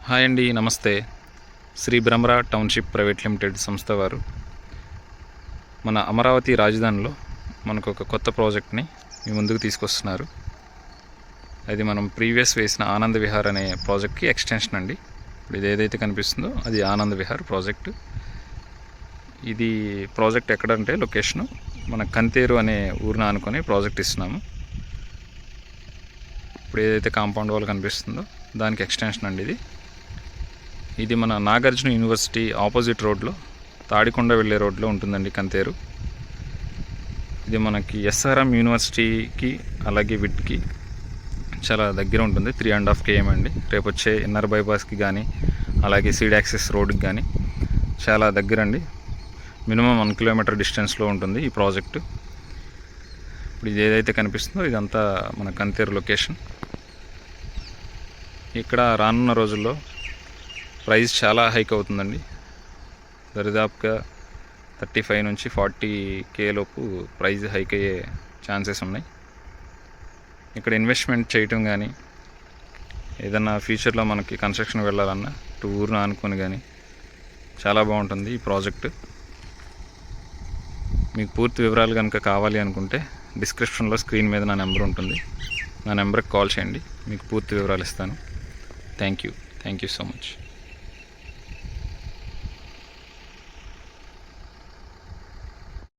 Hi అండి, నమస్తే. Shri Brahmara township private limited సంస్థ వారు మన అమరావతి రాజధానిలో మనకు ఒక కొత్త ప్రాజెక్ట్ని మీ ముందుకు తీసుకొస్తున్నారు. అది మనం ప్రీవియస్ వేసిన ఆనంద్ విహార్ అనే ప్రాజెక్ట్కి ఎక్స్టెన్షన్ అండి. ఇప్పుడు ఇది ఏదైతే కనిపిస్తుందో అది ఆనంద్ విహార్ ప్రాజెక్టు. ఇది ప్రాజెక్ట్ ఎక్కడంటే లొకేషను మన కంతేరు అనే ఊరిని ఆనుకొని ప్రాజెక్ట్ ఇస్తున్నాము. ఇప్పుడు ఏదైతే కాంపౌండ్ వాల్ కనిపిస్తుందో దానికి ఎక్స్టెన్షన్ అండి ఇది మన నాగార్జున యూనివర్సిటీ ఆపోజిట్ రోడ్లో తాడికొండ వెళ్ళే రోడ్లో ఉంటుందండి కంతేరు. ఇది మనకి ఎస్ఆర్ఎం యూనివర్సిటీకి అలాగే విట్కి చాలా దగ్గర ఉంటుంది. 3.5 km అండి. రేపు వచ్చే ఇన్నర్ బైపాస్కి కానీ అలాగే సీడ్ యాక్సెస్ రోడ్కి కానీ చాలా దగ్గర అండి. మినిమం 1 కిలోమీటర్ డిస్టెన్స్లో ఉంటుంది ఈ ప్రాజెక్టు. ఇప్పుడు ఇది ఏదైతే కనిపిస్తుందో ఇదంతా మన కంతేరు లొకేషన్. ఇక్కడ రానున్న రోజుల్లో ప్రైస్ చాలా హైక్ అవుతుందండి. దరిదాపుగా 35 నుంచి 40K లోపు ప్రైస్ హైక్ అయ్యే ఛాన్సెస్ ఉన్నాయి. ఇక్కడ ఇన్వెస్ట్మెంట్ చేయటం కానీ ఏదన్నా ఫ్యూచర్లో మనకి కన్స్ట్రక్షన్ వెళ్ళాలన్నా ఊరును ఆనుకొని కానీ చాలా బాగుంటుంది ఈ ప్రాజెక్టు. మీకు పూర్తి వివరాలు కనుక కావాలి అనుకుంటే డిస్క్రిప్షన్లో స్క్రీన్ మీద నా నెంబర్ ఉంటుంది. నా నెంబర్కి కాల్ చేయండి, మీకు పూర్తి వివరాలు ఇస్తాను. Thank you so much.